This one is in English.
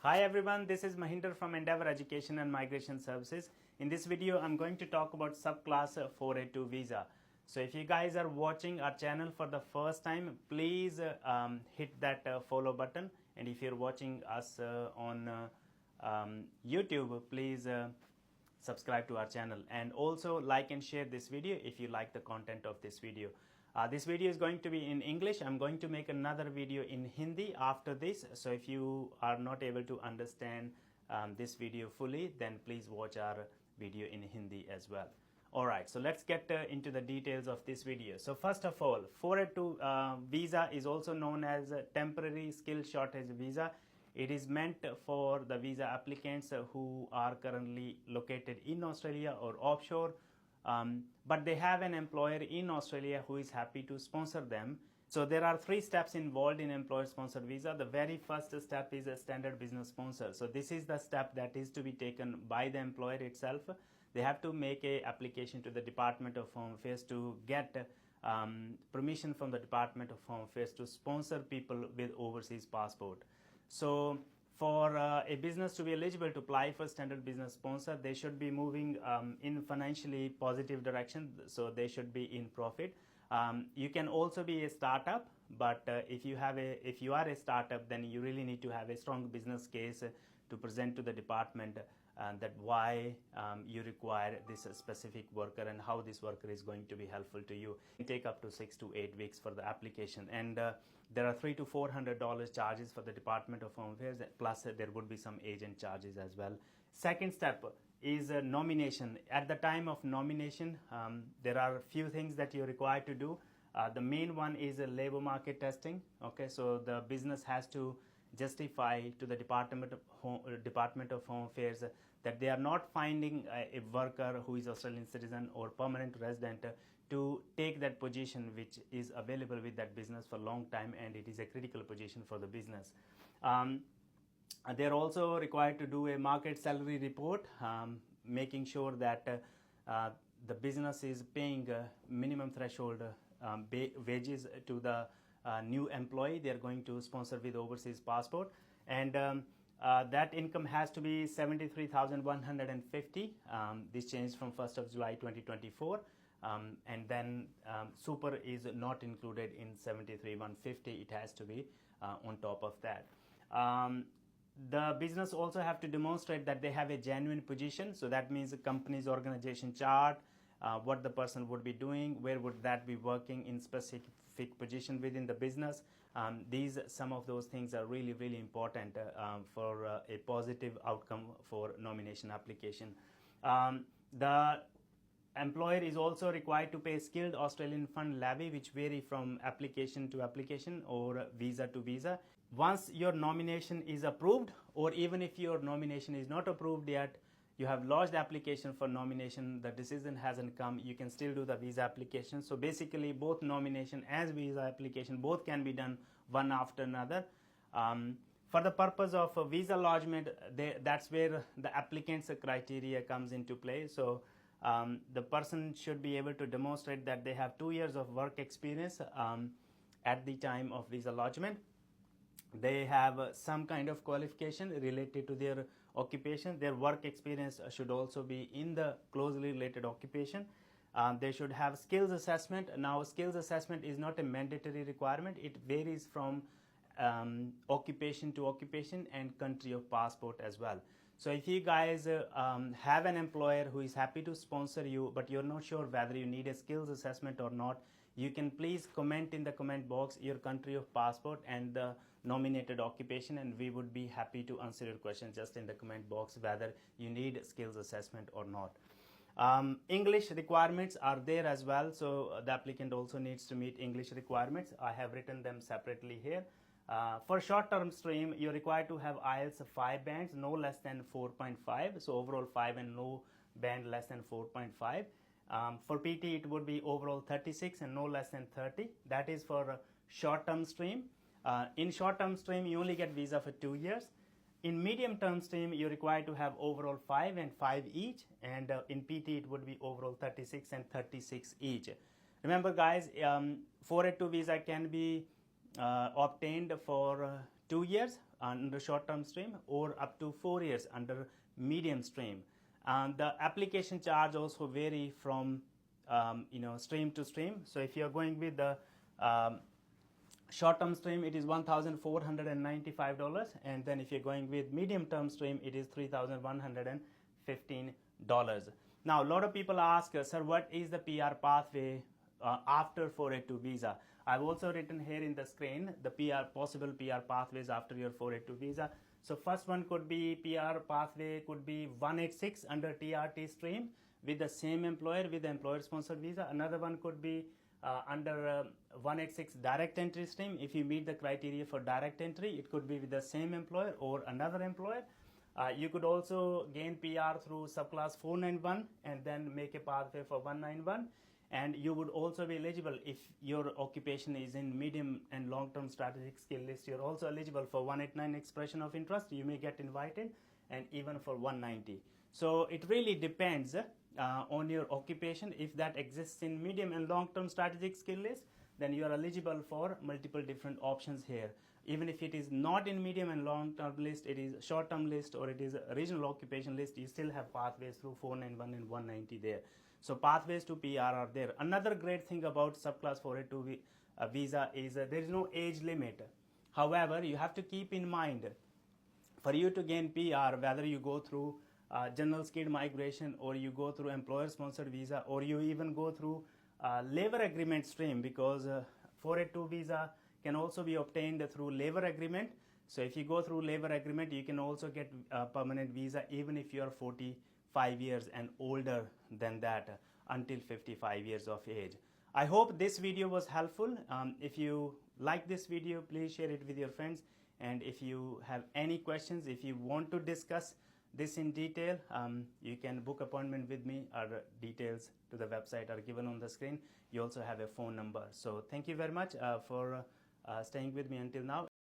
Hi everyone, this is Mahinder from Endeavour Education and Migration Services. In this video, I'm going to talk about subclass 482 visa. So if you guys are watching our channel for the first time, please hit that follow button. And if you're watching us on YouTube, please subscribe to our channel. And also like and share this video if you like the content of this video. This video is going to be in English. I'm going to make another video in Hindi after this. So if you are not able to understand this video fully, then please watch our video in Hindi as well. Alright, so let's get into the details of this video. So first of all, 482 visa is also known as a temporary skill shortage visa. It is meant for the visa applicants who are currently located in Australia or offshore. But they have an employer in Australia who is happy to sponsor them. So there are 3 steps involved in employer sponsored visa. The very first step is a standard business sponsor. So this is the step that is to be taken by the employer itself. They have to make a application to the Department of Home Affairs to get permission from the Department of Home Affairs to sponsor people with overseas passport. So for a business to be eligible to apply for standard business sponsor, they should be moving in financially positive direction, so they should be in profit. You can also be a startup, but if you are a startup, then you really need to have a strong business case to present to the department that why you require this specific worker and how this worker is going to be helpful to you. It take up to 6 to 8 weeks for the application, and there are $300 to $400 charges for the Department of Home Affairs, plus there would be some agent charges as well. Second step is nomination. At the time of nomination, there are a few things that you're required to do. The main one is a labor market testing. Okay, so the business has to justify to the Department of Home Affairs that they are not finding a worker who is Australian citizen or permanent resident to take that position which is available with that business for a long time, and it is a critical position for the business. They are also required to do a market salary report, making sure that the business is paying minimum threshold wages to the new employee they are going to sponsor with overseas passport, and that income has to be $73,150. This changed from 1st of July 2024, and then super is not included in $73,150. It has to be on top of that. The business also have to demonstrate that they have a genuine position, so that means the company's organization chart, what the person would be doing, where would that be working in specific position within the business. Some of those things are really, really important for a positive outcome for nomination application. The employer is also required to pay skilled Australian fund levy, which vary from application to application or visa to visa. Once your nomination is approved, or even if your nomination is not approved yet, you have lodged the application for nomination, the decision hasn't come, you can still do the visa application. So basically both nomination as visa application both can be done one after another. For the purpose of visa lodgement, that's where the applicant's criteria comes into play. So the person should be able to demonstrate that they have 2 years of work experience at the time of visa lodgement. They have some kind of qualification related to their occupation. Their work experience should also be in the closely related occupation. They should have skills assessment. Now, skills assessment is not a mandatory requirement. It varies from occupation to occupation and country of passport as well. So if you guys have an employer who is happy to sponsor you, but you're not sure whether you need a skills assessment or not, you can please comment in the comment box your country of passport and the nominated occupation, and we would be happy to answer your question just in the comment box whether you need skills assessment or not. English requirements are there as well, so the applicant also needs to meet English requirements. I have written them separately here. For short-term stream, you're required to have IELTS 5 bands, no less than 4.5. So overall 5 and no band less than 4.5. For PT, it would be overall 36 and no less than 30. That is for short-term stream. In short-term stream, you only get visa for 2 years. In medium-term stream, you're required to have overall 5 and 5 each. And in PT, it would be overall 36 and 36 each. Remember, guys, 482 visa can be obtained for 2 years. under short-term stream, or up to 4 years under medium stream. And the application charge also vary from stream to stream. So if you are going with the short-term stream, it is $1,495, and then if you're going with medium-term stream, it is $3,115. Now, a lot of people ask, sir, what is the PR pathway after 482 visa? I've also written here in the screen the possible PR pathways after your 482 visa. So first one could be PR pathway could be 186 under TRT stream with the same employer with the employer-sponsored visa. Another one could be under 186 direct entry stream. If you meet the criteria for direct entry, it could be with the same employer or another employer. You could also gain PR through subclass 491 and then make a pathway for 191. And you would also be eligible if your occupation is in medium and long-term strategic skill list. You're also eligible for 189 expression of interest. You may get invited, and even for 190. So it really depends on your occupation. If that exists in medium and long-term strategic skill list, then you are eligible for multiple different options here. Even if it is not in medium and long-term list, it is short-term list or it is a regional occupation list, you still have pathways through 491 and 190 there. So pathways to PR are there. Another great thing about subclass 482 visa is there is no age limit. However, you have to keep in mind, for you to gain PR, whether you go through general skilled migration or you go through employer-sponsored visa or you even go through labor agreement stream, because 482 visa can also be obtained through labor agreement. So if you go through labor agreement, you can also get a permanent visa even if you are 45 years and older than that, until 55 years of age. I hope this video was helpful. If you like this video, please share it with your friends. And if you have any questions, if you want to discuss this in detail, you can book appointment with me. Our details to the website are given on the screen. You also have a phone number. So thank you very much for staying with me until now.